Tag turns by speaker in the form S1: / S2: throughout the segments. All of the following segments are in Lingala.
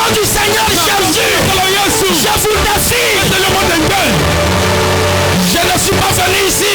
S1: nom du Seigneur Jésus, je vous défie. Je ne suis pas venu ici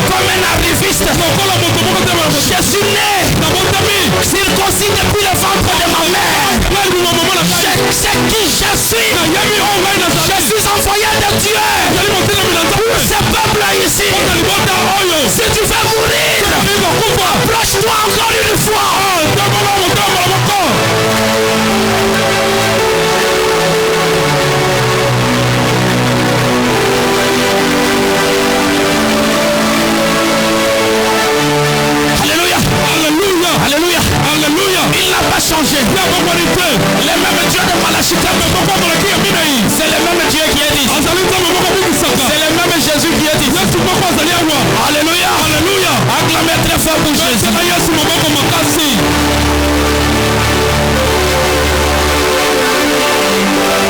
S1: comme un arriviste. Je suis né circoncis depuis le ventre de ma mère. C'est qui je suis. Je suis envoyé de Dieu pour ce peuple ici. Si tu veux mourir, approche-toi encore une fois. Alléluia. Alléluia. Alléluia. Alléluia. Il n'a pas changé. Le même Dieu de Malachie. C'est le même Dieu qui est dit. C'est le même Jésus qui est dit. Alléluia. Alléluia. Acclamez très fort pour Jésus.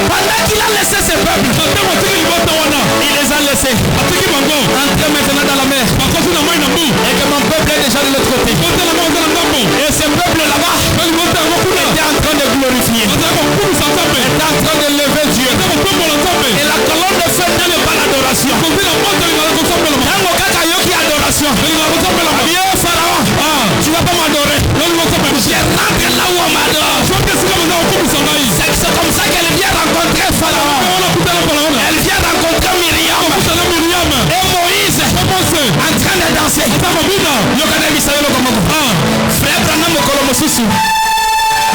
S1: Pendant qu'il a laissé ses peuples, il les a laissés entrer maintenant dans la mer. Et que mon peuple est déjà de l'autre côté. Et ce peuple là-bas était en train de glorifier, était en train de lever Dieu. Et la colonne de feu n'aime pas l'adoration. Adoration. Viens Pharaon, tu vas pas m'adorer. Je rentre là où on m'adore. C'est comme ça qu'elle vient rencontrer Pharaon. Elle vient rencontrer Myriam. Et Moïse en train de danser. Frère Branham Mokolomosusu.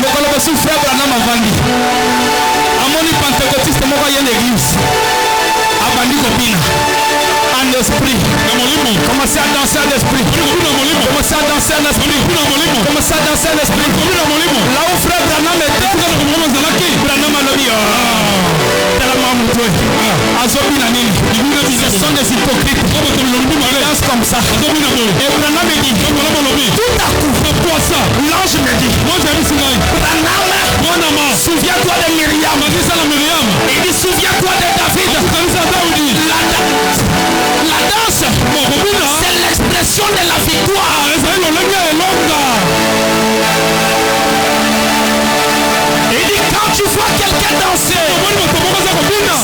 S1: Mokolomosusu frère Branham Avandi. Amoni Pentecôtiste moko y a l'église. Avandi Kopina. En esprit. Commencez à danser en esprit. Commencez à danser en esprit. Commencez à danser en esprit. Là où frère Branham était, Branham a dit, tellement moutoué. Azobina nini. Ce sont des hypocrites. Ils dansent comme ça. Et Branham me dit, tout à coup, l'ange me dit, Branham, souviens-toi de Myriam. Il dit, souviens-toi de David. La danse, c'est l'expression de la victoire. Il dit, quand tu vois quelqu'un danser,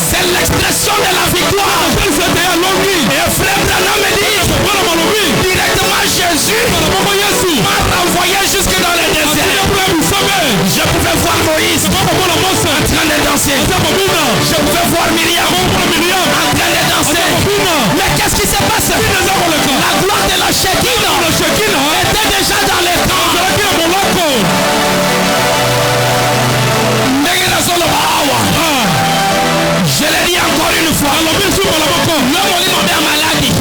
S1: c'est l'expression de la victoire. Et frère Branham me dit, directement Jésus m'a renvoyé jusque dans le désert. Je pouvais voir Moïse en train de danser. Je pouvais voir Myriam en train de danser. Mais qu'est-ce qui se passe? La gloire de la Shekinah était déjà dans les camps. Je l'ai dit encore une fois. L'homme est maladie.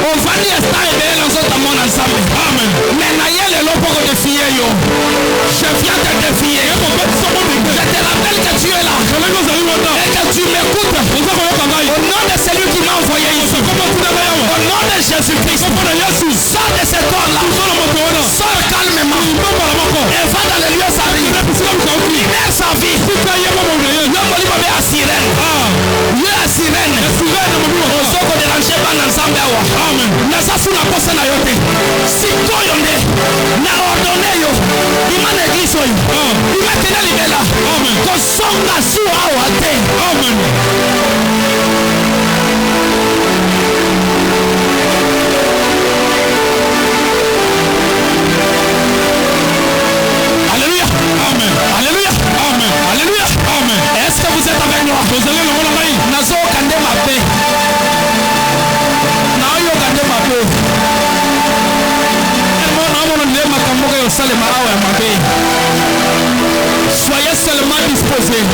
S1: On va dire ça et bien dans notre monde ensemble. Mais Nayel est là pour te défier. Je viens te défier. Je te rappelle que tu es là. Et que tu m'écoutes. Au nom de celui qui m'a envoyé ici. Au nom de Jésus-Christ. Sors de ce corps-là. Sors calmement. Et va dans les lieux arides. Libère sa vie. L'homme est à sirène. Lui à sirène. Au soko de l'enchèvre ensemble. Nasa sous la poste na yote. Si koyonde na ordonné yo. Il m'a l'église yo. Il m'a tenu libella. Ko songa sous awate. Amen. Alléluia. Amen. Alléluia. Amen. Alléluia. Amen. Est-ce que vous êtes avec moi? Vous allez le voir. Nazo kande ma paix. Nayo kande ma paix. Soyez seulement disposés.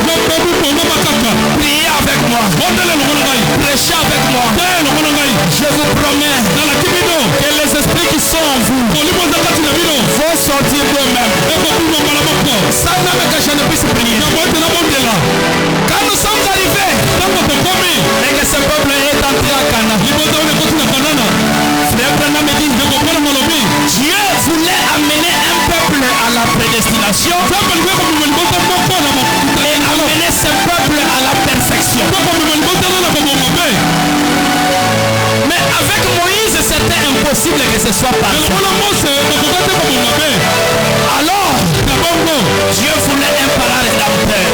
S1: Priez avec moi. Prêchez avec moi. Je vous promets que les esprits qui sont en vous vont sortir d'eux-mêmes. Sans même que je ne puisse prier. Quand nous sommes arrivés et que ce peuple est entré à Cana, frère Branham me dit, Dieu voulait amener un peuple à la prédestination et amener ce peuple à la perfection. Mais avec Moïse, c'était impossible que ce soit parfait. Alors, Dieu voulait un parent rédempteur.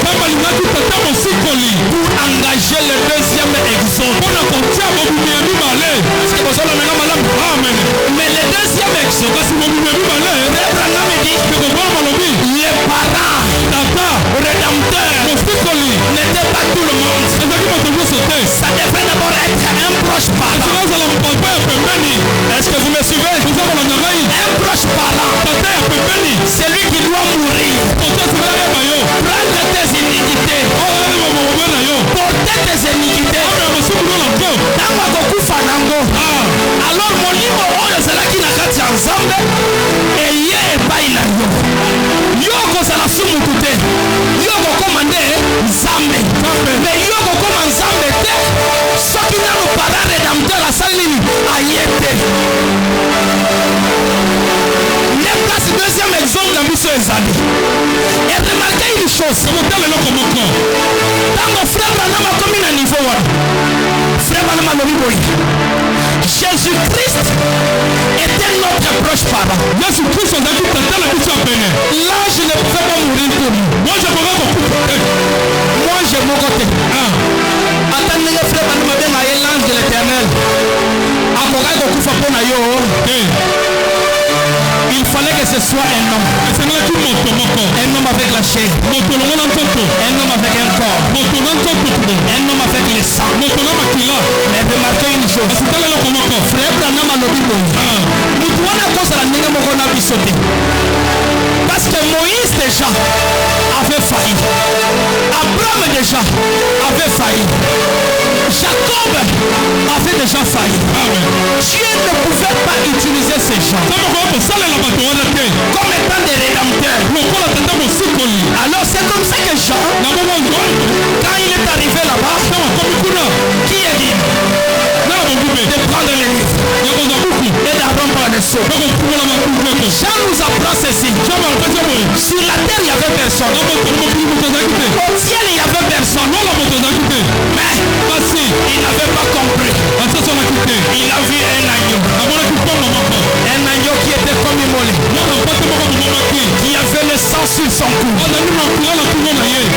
S1: Bazali. Et remarquez une chose. Dans mon frère Branham a commis un niveau. Frère Branham a nommé Jésus-Christ était notre proche parent. L'ange ne pouvait pas mourir pour nous. Moi je mon côté. Attendez le frère Branham a bien l'ange de l'Éternel. Il fallait que ce soit un homme. Un homme avec la chair. Un homme avec un corps. Un homme avec le sang. Mais remarquez une chose. Frère Branham a l'obéi. Nous devons cause la nègre mokona bisoté. Parce que Moïse déjà avait failli. Abraham déjà avait failli. Jacob avait déjà failli. Dieu ne pouvait pas utiliser ces gens comme étant des rédempteurs. Alors c'est comme ça que Jean, quand il est arrivé là-bas, qui a dit de prendre les livres et d'arrompre les seaux. Jean nous apprend ceci. Sur la terre il y avait personne. Au ciel il y avait personne. Mais il n'avait pas compris. Il a vu un agneau. Un agneau qui était comme immolé. Qui avait le sang sur son cou.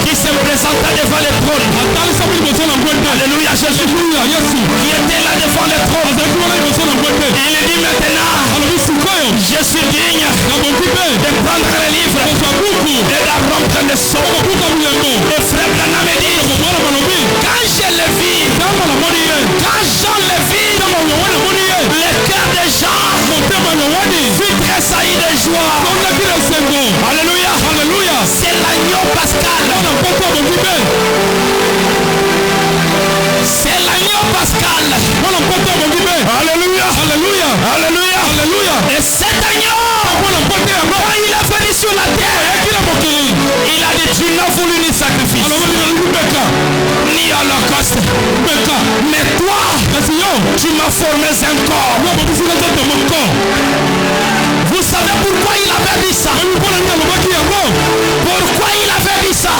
S1: Qui se présentait devant le trône. Alléluia Jésus. Qui était là devant le trône. Et il dit maintenant, je suis digne de prendre les livres et d'arrompre le sceau. Et frère Branham dit, quand je le vis, quand Jean le vit, le cœur des gens fut tressailli de joie. Alléluia. C'est l'agneau pascal. C'est l'agneau pascal. Alléluia. Et cet agneau, quand il a venu sur la terre, il a dit, tu n'as voulu ni sacrifice, ni holocauste. Mais toi, tu m'as formé un corps. Vous savez pourquoi il avait dit ça? Pourquoi il avait dit ça?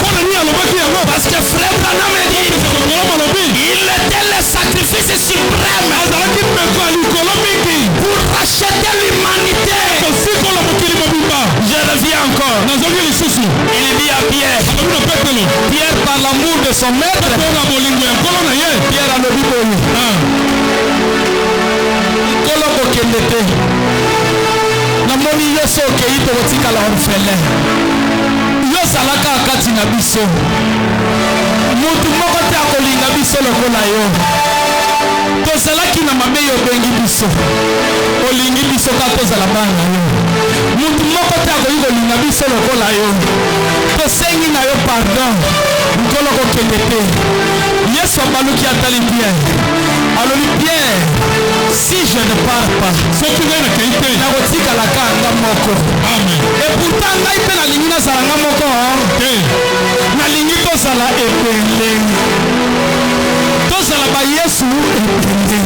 S1: Parce que frère Branham dit, il était le sacrifice suprême pour racheter l'humanité. Je reviens encore. Il dit à Pierre, Pierre par l'amour de son maître, Pierre a le biboli. Namoni yoso okei tokotikala orphelin. Yosalaka kati na biso. Mutu moko te akolinga biso lokola yo. Tozalaki na mabe yo bengi biso. Olingi biso ka tozala bana yo. Mutu moko te akoyi kolinga biso lokola yo. Tosengi na yo pardon. Nkolo kokende te. Yesu abaluki atali Pierre. Alobi Pierre, si je ne pars pas, nakotikalaka anga moko. Et pourtant ngai mpe nalingi nazala nga moko. Nalingi tozala ebele. Tozala ba Yesu ebele.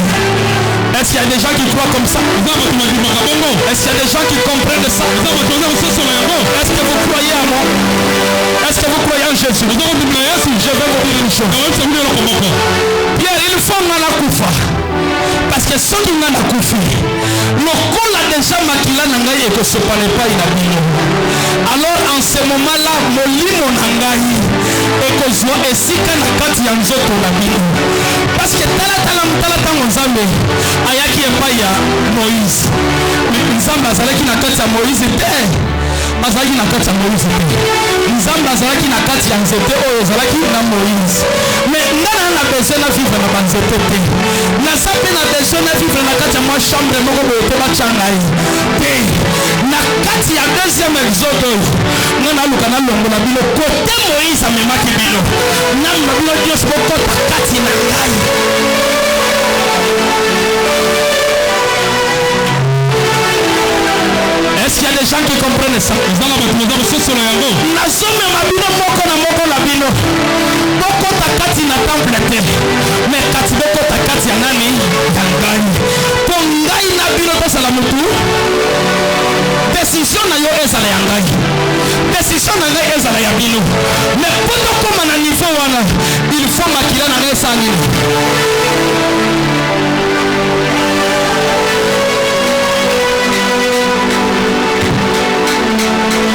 S1: Est-ce qu'il y a des gens qui croient comme ça? Est-ce qu'il y a des gens qui comprennent ça? Est-ce que vous croyez à moi? Est-ce que vous croyez en Jésus? Je vais vous dire une chose. Pierre, il faut nga kufa. Parce que ceux qui n'ont pas kufi, le col a déjà makila nangai et que ce pas il a bino. Alors en ce moment-là, molimo nangai et que je vois ici quand la carte y a un autre la bino. Parce que tala nzambe ayaki empaya Moïse. Nzambe azalaki na kati ya Moïse te. Azalaki na kati ya Moïse te. Nzambe azalaki na kati ya nzete oyo azalaki na Moïse. Mais ngana na besoin na vivre na banzete te. Na sape na besoin na vivre na kati ya moi chambre moko boye te bachangai. Te. Na kati ya deuxième exode oyo ngana luka na longo na bino kote Moïse amemaki bino. Na bino Dios bokota kati na ngai. Est-ce qu'il y a des gens qui comprennent ça? Nasome mabino moko na moko la bino. Boko takati na temple te. Mais kati boko takati ya nani? Yangai. Pongai na bino to sala mutu. Décision na yo ezala yangai. position na ngai ezala ya bino. Mais poto koma na niveau wana, il faut makila na ngai sani.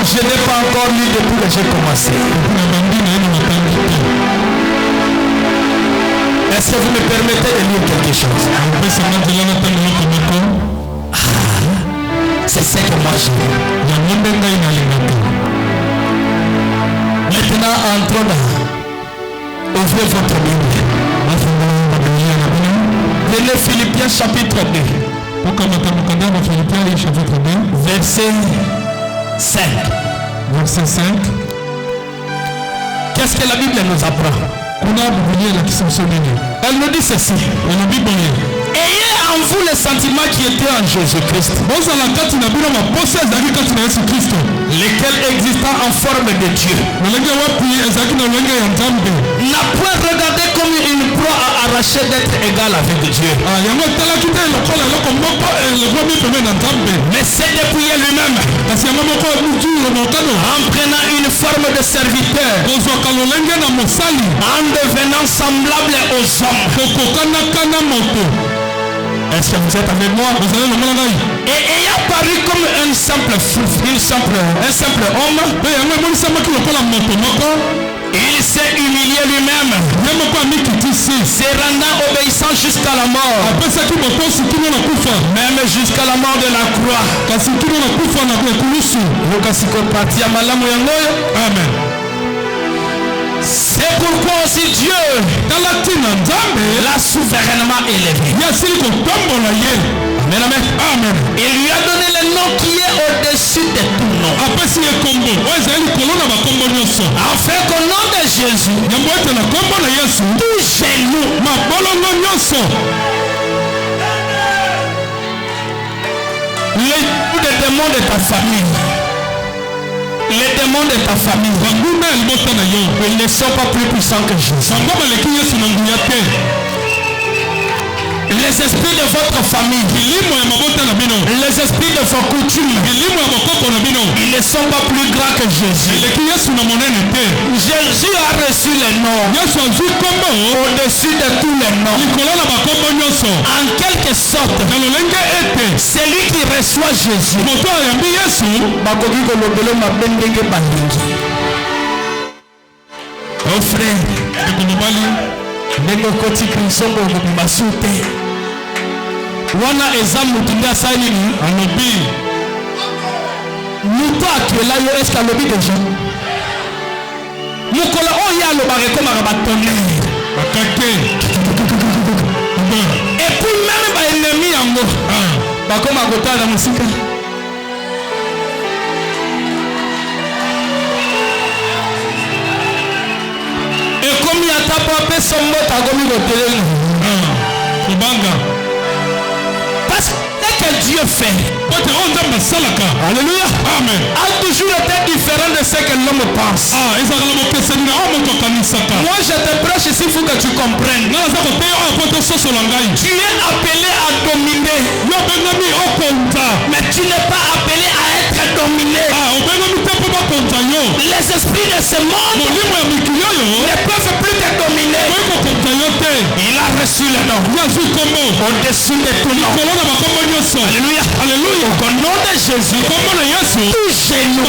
S1: Je n'ai pas encore lu depuis que j'ai commencé. Est-ce que vous me permettez de lire quelque chose? C'est ce que moi je veux. Maintenant, entrons dans. Ouvrez votre Bible. Prenez Philippiens chapitre 2. Verset 5.
S2: Verset 5.
S1: Qu'est-ce que la Bible nous apprend? Elle nous dit ceci. Ayez en vous le sentiment qui était en Jésus-Christ, lequel existant en forme de Dieu, n'a point regardé comme une proie à arracher d'être égal avec Dieu, mais s'est dépouillé lui-même en prenant une forme de serviteur, en devenant semblable aux hommes. Est-ce que vous êtes avec moi? Et ayant paru comme un simple homme, il s'est humilié lui-même, se rendant obéissant jusqu'à la mort, même jusqu'à la mort de la croix. Amen. C'est pourquoi aussi Dieu l'a souverainement élevé. Amen, amen. Amen. Il lui a donné le nom qui est au-dessus de tout nom. Afin qu'au nom de Jésus, tout genou, les démons de ta famille, les démons de ta famille, ils ne sont pas plus puissants que Jésus. Les esprits de votre famille, les esprits de vos coutumes, ils ne sont pas plus grands que Jésus. Jésus a reçu les noms au-dessus de tous les noms. En quelque sorte, celui qui reçoit Jésus, oh frère, wana eza mutu nde asali nini alobi mutu akela yo eske alobi deja mokolo oyo alobaka ekomaka batonere bakake epuis meme baennemi yango bakoma kotala na mosika. Ekomi ata po apesa mbote akomi kotelela kobanga. Parce que Dieu fait, alléluia, amen, a toujours été différent de ce que l'homme pense. Moi je te prêche ici, il faut que tu comprennes. Tu es appelé à dominer, mais tu n'es pas appelé à être dominé. Les esprits de ce monde ne peuvent plus te dominer. Il a reçu le nom au-dessus de tout nom. Alléluia, alléluia. Au nom de Jésus, tout genou,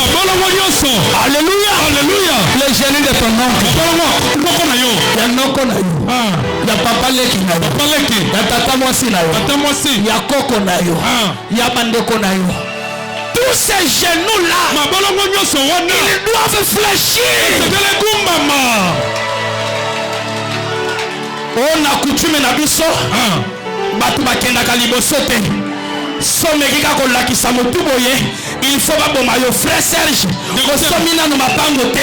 S1: alléluia, alléluia. Les genoux de ton nom, il y a noko na yo, il y a papa leki na yo, il y a tata mwasi na yo, il y a koko na yo, il y a bandeko na yo. Tous ces genoux-là, ils doivent fléchir. On a coutume na biso, batu bakendaka liboso te. Somekika kolakisa motu boye, il faut baboma yo frère Serge. Kosomina no mapango te.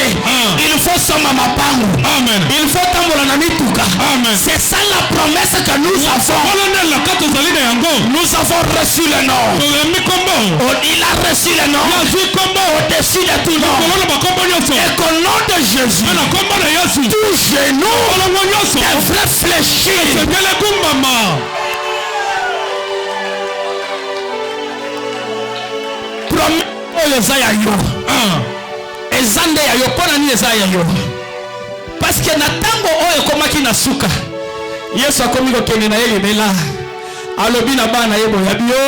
S1: Il faut soma mapango. Amen. Il faut tambola na mituka. Amen. C'est ça la promesse que nous avons. Nous avons reçu le nom. Il a reçu le nom au-dessus de tout nom. Et qu'au nom de Jésus, tout genou devrait fléchir. ezande ya yo pona ni eza ya yo. Parce que na tango oyo komaki na suka. Yesu akomi kokende na ye libela. Alobi na bana ye boya bio.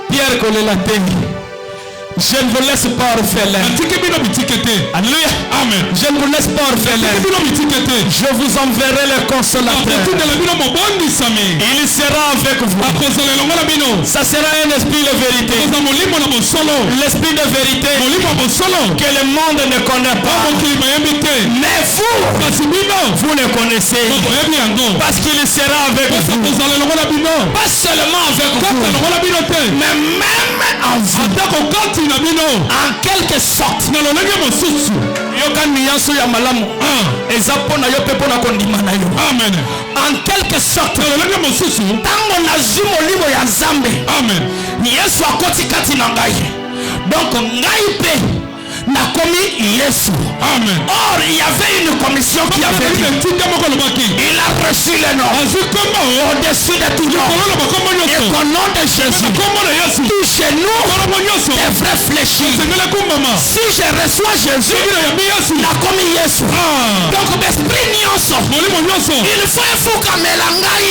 S1: Pierre kolela te. Je ne vous laisse pas orphelin. Alléluia. Amen. Je ne vous laisse pas orphelin. Je vous enverrai le consolateur. Il sera avec vous. Ça sera un esprit de vérité. L'esprit de vérité que le monde ne connaît pas. Mais vous le connaissez. Parce qu'il sera avec vous. Pas seulement avec vous, mais même en vous. En quelque sorte, amen. En quelque sorte, tango nazwi molimo ya Nzambe, amen. Yesu akoti kati na ngai. Donc ngai pe nakomi Yesu. Amen. Or il y avait une commission qui avait dit, il a reçu le nom au-dessus de tout nom, et qu'au nom de Jésus, tout chez nous devrait fléchir. Si je reçois Jésus, nakomi Yesu. Donc l'esprit nyonso, il faut efuka melangai.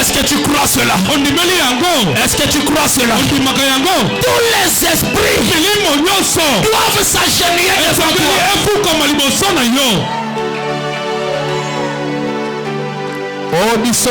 S1: Est-ce que tu crois cela? Est-ce que tu crois cela? Tous les esprits doivent s'agenouiller devant toi. Oh biso